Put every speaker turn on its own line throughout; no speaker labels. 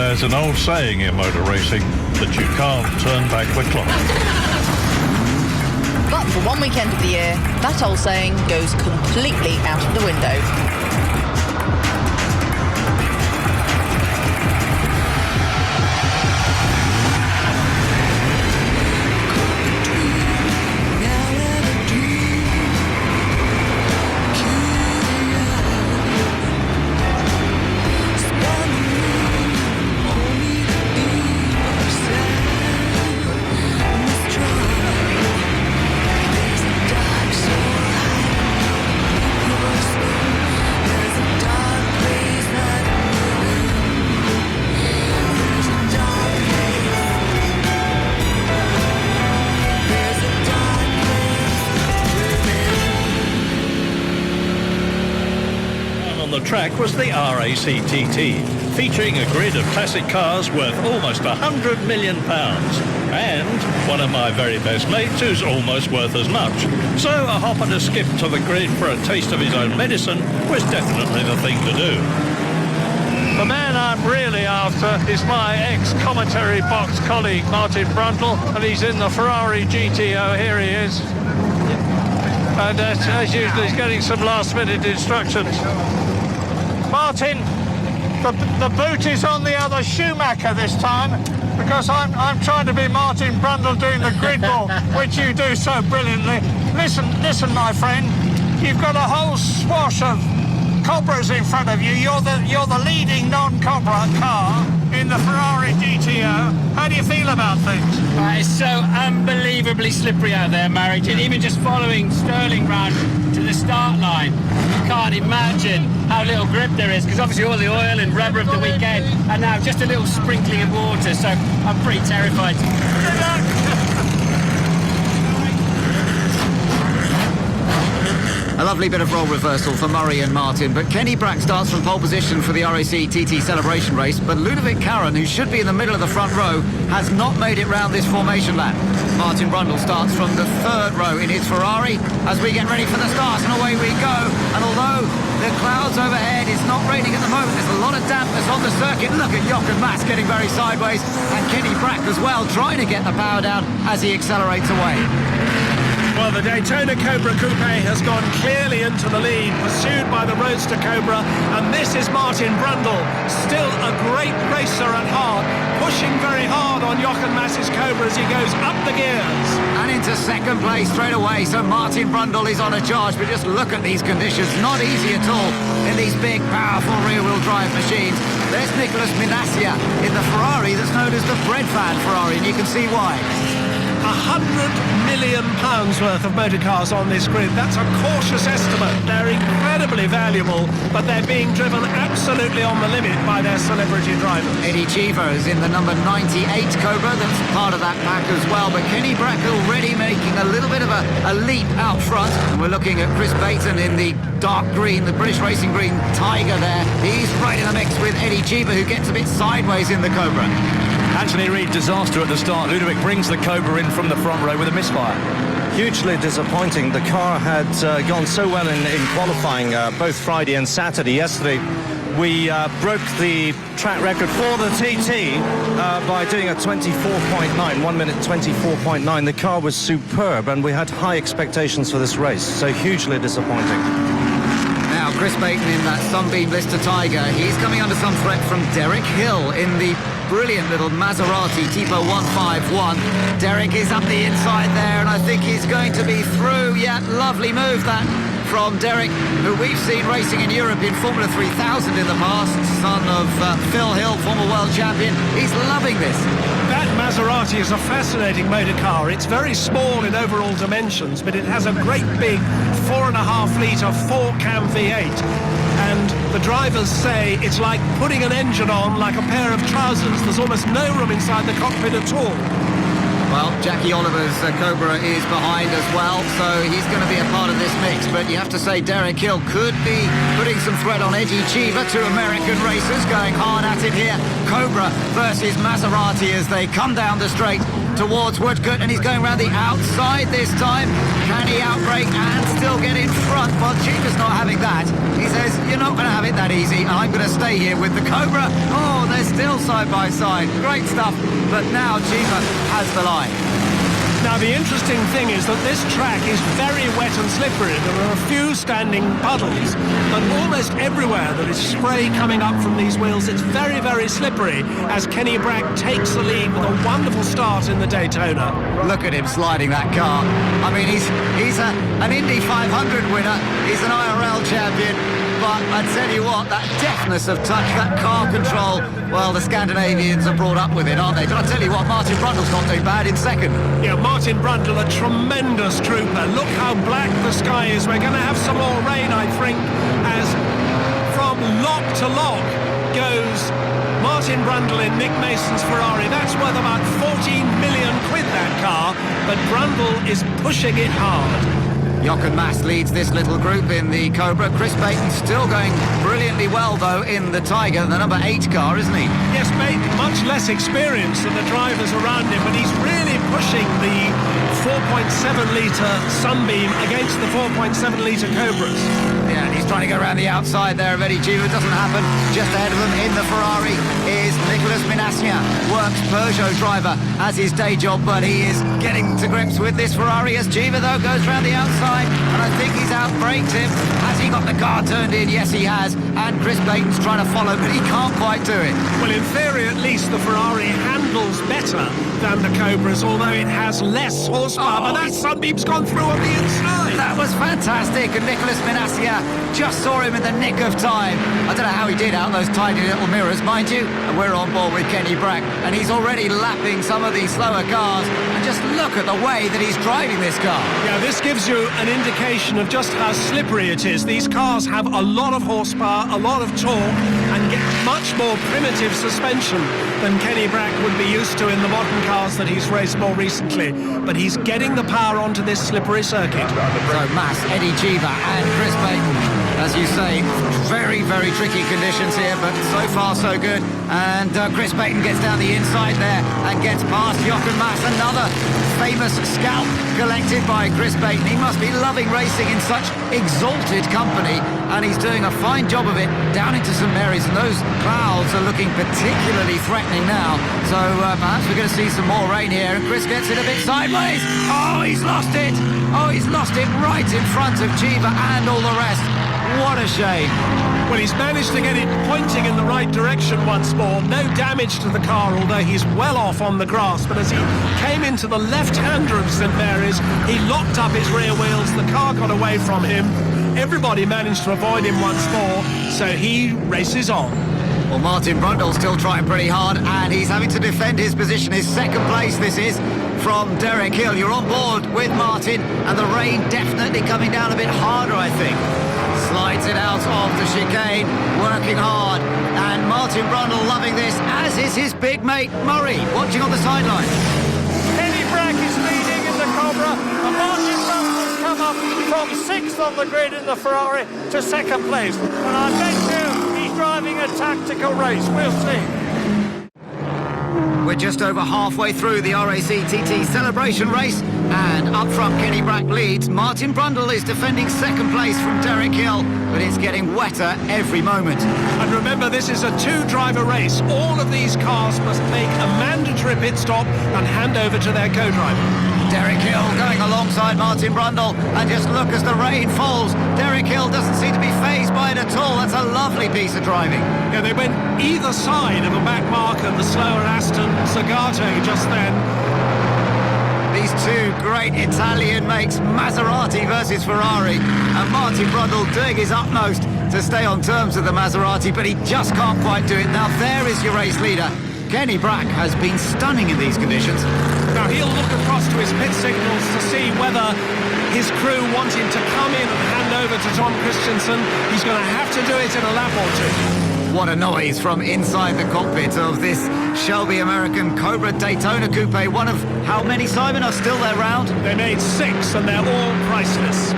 There's an old saying in motor racing that you can't turn back the clock.
But for one weekend of the year, that old saying goes completely out of the window.
The track was the RACTT, featuring a grid of classic cars worth almost £100 million, and one of my very best mates who's almost worth as much. So a hop and a skip to the grid for a taste of his own medicine was definitely the thing to do. The man I'm really after is my ex-commentary box colleague Martin Brundle, and he's in the Ferrari GTO. Here he is. And as usual, he's getting some last-minute instructions. Martin, the boot is on the other Schumacher this time, because I'm trying to be Martin Brundle doing the grid ball, which you do so brilliantly. Listen, my friend, you've got a whole swash of Cobras in front of you. You're the leading non-Cobra car in the Ferrari GTO. How do you feel about things?
It's so unbelievably slippery out there, Marriage, and even just following Sterling round to the start line, you can't imagine how little grip there is, because obviously all the oil and rubber of the weekend, and now just a little sprinkling of water, so I'm pretty terrified. Good luck!
A lovely bit of role reversal for Murray and Martin, but Kenny Brack starts from pole position for the RAC-TT celebration race, but Ludovic Caron, who should be in the middle of the front row, has not made it round this formation lap. Martin Brundle starts from the third row in his Ferrari as we get ready for the start, and away we go. And although the clouds overhead, it's not raining at the moment, there's a lot of dampness on the circuit. Look at Jochen Mass getting very sideways, and Kenny Brack as well, trying to get the power down as he accelerates away.
Well, the Daytona Cobra Coupe has gone clearly into the lead, pursued by the Roadster Cobra, and this is Martin Brundle, still a great racer at heart, pushing very hard on Jochen Mass's Cobra as he goes up the gears.
And into second place straight away, so Martin Brundle is on a charge, but just look at these conditions, not easy at all in these big, powerful rear-wheel drive machines. There's Nicolas Minassia in the Ferrari that's known as the bread fan Ferrari, and you can see why.
£100 million worth of motor cars on this grid. That's a cautious estimate. They're incredibly valuable, but they're being driven absolutely on the limit by their celebrity drivers.
Eddie Cheever is in the number 98 Cobra, that's part of that pack as well, but Kenny Brack already making a little bit of a leap out front, and we're looking at Chris Baton in the dark green, the British Racing Green Tiger there. He's right in the mix with Eddie Cheever, who gets a bit sideways in the Cobra.
Anthony Reid, disaster at the start. Ludovic brings the Cobra in from the front row with a misfire.
Hugely disappointing. The car had gone so well in qualifying both Friday and Saturday. Yesterday we broke the track record for the TT by doing a 24.9, 1 minute 24.9. The car was superb and we had high expectations for this race, so hugely disappointing.
Now Chris Baton in that Sunbeam Lister Tiger, he's coming under some threat from Derek Hill in the brilliant little Maserati Tipo 151. Derek is up the inside there, and I think he's going to be through. Yeah, lovely move that from Derek, who we've seen racing in Europe in Formula 3000 in the past, son of Phil Hill, former world champion. He's loving this.
That Maserati is a fascinating motor car. It's very small in overall dimensions, but it has a great big 4.5 litre 4-cam V8. And the drivers say it's like putting an engine on like a pair of trousers. There's almost no room inside the cockpit at all.
Well, Jackie Oliver's Cobra is behind as well, so he's going to be a part of this mix. But you have to say Derek Hill could be putting some threat on Eddie Cheever, two American racers going hard at it here. Cobra versus Maserati as they come down the straight towards Woodcote, and he's going around the outside this time. Can he outbrake and still get in front? Well, Cheever's not having that. He says, you're not going to have it that easy. I'm going to stay here with the Cobra. Oh, they're still side by side. Great stuff. But now Jiva has the line.
Now, the interesting thing is that this track is very wet and slippery. There are a few standing puddles, but almost everywhere there is spray coming up from these wheels. It's very, very slippery as Kenny Brack takes the lead with a wonderful start in the Daytona.
Look at him sliding that car. I mean, he's an Indy 500 winner. He's an IRL champion. But I tell you what, that deftness of touch, that car control, well, the Scandinavians are brought up with it, aren't they? But I tell you what, Martin Brundle's not too bad in second.
Yeah, Martin Brundle, a tremendous trooper. Look how black the sky is. We're going to have some more rain, I think, as from lock to lock goes Martin Brundle in Nick Mason's Ferrari. That's worth about 14 million quid, that car, but Brundle is pushing it hard.
Jochen Mass leads this little group in the Cobra. Chris Baton still going brilliantly well, though, in the Tiger, the number 8 car, isn't he?
Yes, Baton, much less experienced than the drivers around him, but he's really pushing the 4.7-litre Sunbeam against the 4.7-litre Cobras.
Yeah, and he's trying to go around the outside there of Eddie Giva. Doesn't happen. Just ahead of him in the Ferrari is Nicolas Minassia, works Peugeot driver as his day job, but he is getting to grips with this Ferrari as Giva, though, goes around the outside, and I think he's outbraked him. Has he got the car turned in? Yes, he has, and Chris Baton's trying to follow, but he can't quite do it.
Well, in theory, at least, the Ferrari handles better than the Cobras, although it has less horsepower, but that Sunbeam's gone through on the inside.
That was fantastic, and Nicolas Minassia just saw him in the nick of time. I don't know how he did out those tiny little mirrors, mind you. And we're on board with Kenny Brack, and he's already lapping some of these slower cars. And just look at the way that he's driving this car.
Yeah, this gives you an indication of just how slippery it is. These cars have a lot of horsepower, a lot of torque, and get much more primitive suspension than Kenny Brack would be used to in the modern cars that he's raced more recently. But he's getting the power onto this slippery circuit.
So Mass, Eddie Giva and Chris Baton, as you say, very, very tricky conditions here, but so far so good. And Chris Baton gets down the inside there and gets past Jochen Mass. Another famous scalp collected by Chris Baton. He must be loving racing in such exalted company, and he's doing a fine job of it down into St Mary's, and those clouds are looking particularly threatening now. So perhaps we're going to see some more rain here, and Chris gets it a bit sideways. Oh, he's lost it. Oh, he's lost it right in front of Giva and all the rest. What a shame.
Well, he's managed to get it pointing in the right direction once more. No damage to the car, although he's well off on the grass. But as he came into the left-hander of St Mary's, he locked up his rear wheels. The car got away from him. Everybody managed to avoid him once more, so he races on.
Well, Martin Brundle's still trying pretty hard, and he's having to defend his position. His second place, this is, from Derek Hill. You're on board with Martin, and the rain definitely coming down a bit harder, I think. Slides it out of the chicane, working hard, and Martin Brundle loving this, as is his big mate Murray, watching on the sideline.
Kenny Brack is leading in the Cobra, and Martin Brundle's come up from 6th on the grid in the Ferrari to 2nd place. And I bet you he's driving a tactical race. We'll see.
We're just over halfway through the RAC TT celebration race, and up front Kenny Brack leads. Martin Brundle is defending 2nd place from Derek Hill, but it's getting wetter every moment.
And remember, this is a 2-driver race. All of these cars must make a mandatory pit stop and hand over to their co-driver.
Derek Hill going alongside Martin Brundle, and just look as the rain falls. Derek Hill doesn't seem to be fazed by it at all. That's a lovely piece of driving.
Yeah, they went either side of a back marker, the slower Aston Zagato just then.
These two great Italian makes, Maserati versus Ferrari, and Martin Brundle doing his utmost to stay on terms with the Maserati, but he just can't quite do it. Now there is your race leader. Kenny Brack has been stunning in these conditions.
Now he'll look across to his pit signals to see whether his crew want him to come in and hand over to Tom Christensen. He's going to have to do it in a lap or two.
What a noise from inside the cockpit of this Shelby American Cobra Daytona Coupe. One of how many, Simon, are still there round?
They made 6, and they're all priceless.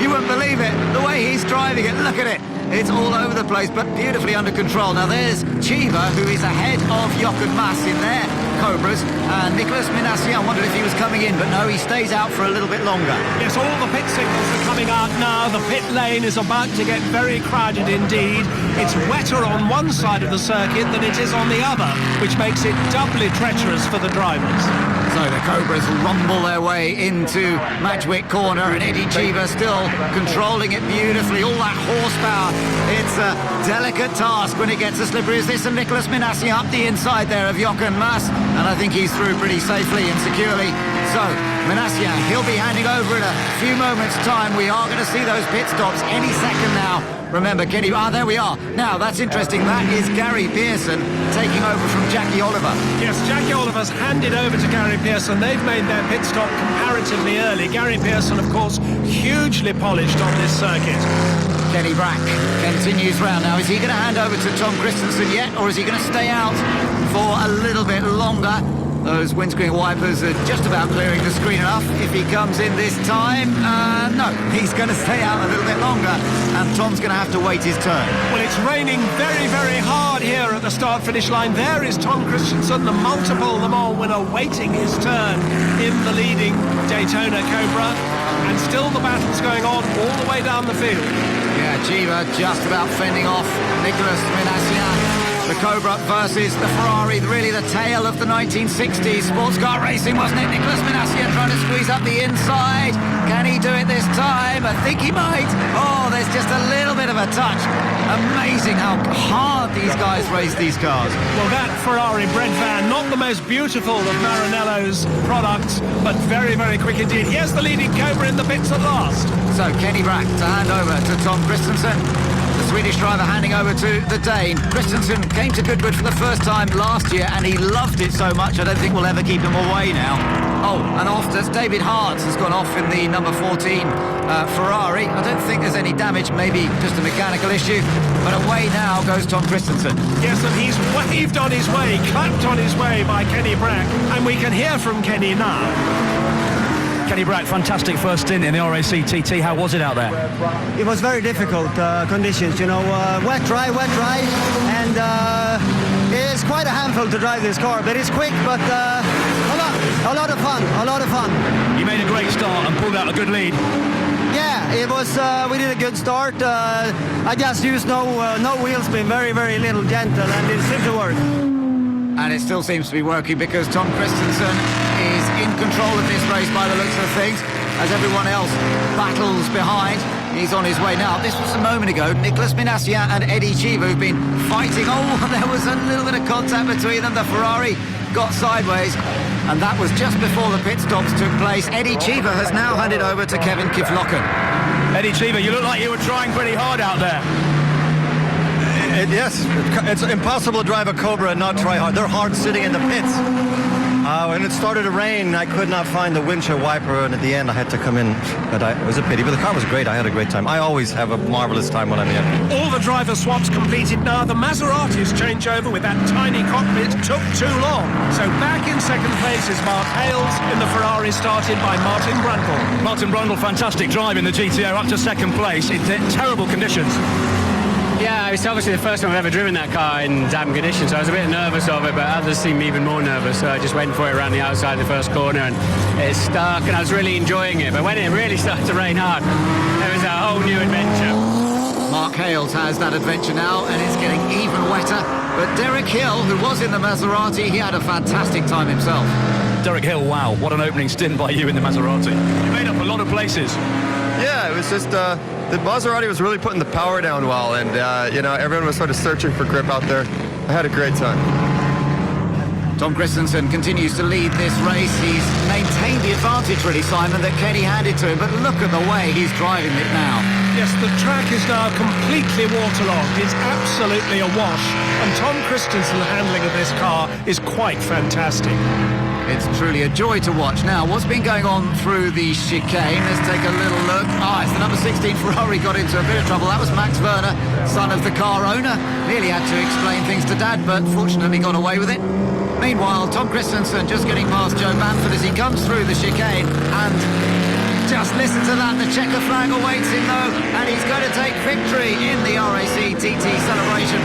You wouldn't believe it, the way he's driving it. Look at it. It's all over the place, but beautifully under control. Now there's Chiva, who is ahead of Jochen Mass in their Cobras, and Nicolas Minassian wondered if he was coming in, but no, he stays out for a little bit longer.
Yes, all the pit signals are coming out now. The pit lane is about to get very crowded indeed. It's wetter on one side of the circuit than it is on the other, which makes it doubly treacherous for the drivers.
So the Cobras rumble their way into Matchwick Corner, and Eddie Chiva still controlling it beautifully. All that horsepower. It's a delicate task when it gets as slippery as this, and Nicolas Minassian up the inside there of Jochen Mass, and I think he's through pretty safely and securely. So Minassian, he'll be handing over in a few moments' time. We are going to see those pit stops any second now. Remember, Kenny, there we are. Now, that's interesting. That is Gary Pearson taking over from Jackie Oliver.
Yes, Jackie Oliver's handed over to Gary Pearson. They've made their pit stop comparatively early. Gary Pearson, of course, hugely polished on this circuit.
Kenny Brack continues round now. Is he going to hand over to Tom Christensen yet, or is he going to stay out for a little bit longer? Those windscreen wipers are just about clearing the screen enough. If he comes in this time, no, he's going to stay out a little bit longer, and Tom's going to have to wait his turn.
Well, it's raining very, very hard here at the start-finish line. There is Tom Christensen, the multiple Le Mans winner, waiting his turn in the leading Daytona Cobra, and still the battle's going on all the way down the field.
Yeah, Chiva just about fending off Nicolas Minassian. The Cobra versus the Ferrari, really the tale of the 1960s sports car racing, wasn't it? Nicolas Minassian trying to squeeze up the inside. Can he do it this time? I think he might. Oh, there's just a little bit of a touch. Amazing how hard these guys race these cars.
Well, that Ferrari bread van, not the most beautiful of Maranello's products, but very, very quick indeed. Here's the leading Cobra in the pits at last.
So Kenny Brack to hand over to Tom Christensen. The Swedish driver handing over to the Dane. Christensen came to Goodwood for the first time last year, and he loved it so much I don't think we'll ever keep him away now. Oh, and off does David Hartz, has gone off in the number 14 Ferrari. I don't think there's any damage, maybe just a mechanical issue, but away now goes Tom Christensen.
Yes, and he's waved on his way, clapped on his way by Kenny Brack, and we can hear from Kenny now.
Kenny Brack, fantastic first stint in the RAC TT. How was it out there?
It was very difficult conditions, you know, wet, dry, and it's quite a handful to drive this car, but it's quick, but a lot of fun.
You made a great start and pulled out a good lead.
Yeah, it was. We did a good start. I just used no wheel spin, very, very little gentle, and it seemed to work.
And it still seems to be working because Tom Christensen is in control of this race by the looks of things, as everyone else battles behind. He's on his way now. This was a moment ago. Nicolas Minassian and Eddie Chiva who've been fighting. Oh, there was a little bit of contact between them. The Ferrari got sideways, and that was just before the pit stops took place. Eddie Chiva has now handed over to Kevin Kiflocken.
Eddie Chiva, you look like you were trying pretty hard out there.
Yes, it's impossible to drive a Cobra and not try hard. They're hard sitting in the pits. When it started to rain, I could not find the windshield wiper, and at the end I had to come in. But it was a pity, but the car was great. I had a great time. I always have a marvellous time when I'm here.
All the driver swaps completed now. The Maseratis changeover with that tiny cockpit took too long. So back in second place is Mark Hales in the Ferrari started by Martin Brundle.
Martin Brundle, fantastic drive in the GTO up to second place in terrible conditions.
Yeah, it's obviously the first time I've ever driven that car in damn conditions, so I was a bit nervous of it, but others seemed even more nervous, so I just went for it around the outside of the first corner, and it stuck, and I was really enjoying it. But when it really started to rain hard, it was a whole new adventure.
Mark Hales has that adventure now, and it's getting even wetter. But Derek Hill, who was in the Maserati, he had a fantastic time himself.
Derek Hill, wow, what an opening stint by you in the Maserati. You made up a lot of places.
Yeah, it was just the Maserati was really putting the power down well, and everyone was sort of searching for grip out there. I had a great time.
Tom Christensen continues to lead this race. He's maintained the advantage, really, Simon, that Kenny handed to him, but look at the way he's driving it now.
Yes, the track is now completely waterlogged. It's absolutely awash, and Tom Christensen's handling of this car is quite fantastic.
It's truly a joy to watch. Now, what's been going on through the chicane? Let's take a little look. It's the number 16 Ferrari got into a bit of trouble. That was Max Werner, son of the car owner. Nearly had to explain things to Dad, but fortunately got away with it. Meanwhile, Tom Christensen just getting past Joe Bamford as he comes through the chicane, and Just listen to that. The checker flag awaits him, though, and he's going to take victory in the RAC TT celebration.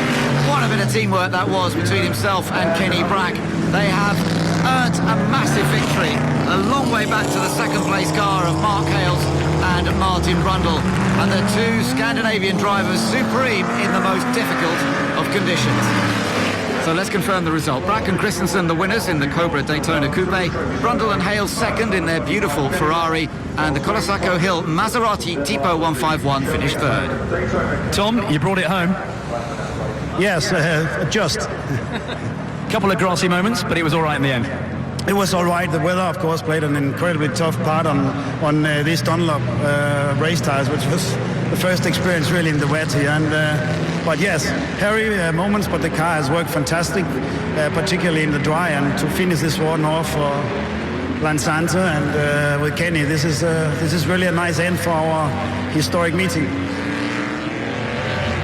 What a bit of teamwork that was between himself and Kenny Brack. They have earned a massive victory, a long way back to the second-place car of Mark Hales and Martin Brundle, and the two Scandinavian drivers supreme in the most difficult of conditions. So let's confirm the result. Brack and Christensen the winners in the Cobra Daytona Coupe, Brundle and Hales second in their beautiful Ferrari, and the Colasaco Hill Maserati Tipo 151 finished third.
Tom, you brought it home.
Yes, just.
Couple of grassy moments, but it was all right in the end.
It was all right. The weather, of course, played an incredibly tough part on these Dunlop race tires, which was the first experience really in the wet here. But yes, hairy moments, but the car has worked fantastic, particularly in the dry. And to finish this one off for Lansanta and with Kenny, this is really a nice end for our historic meeting.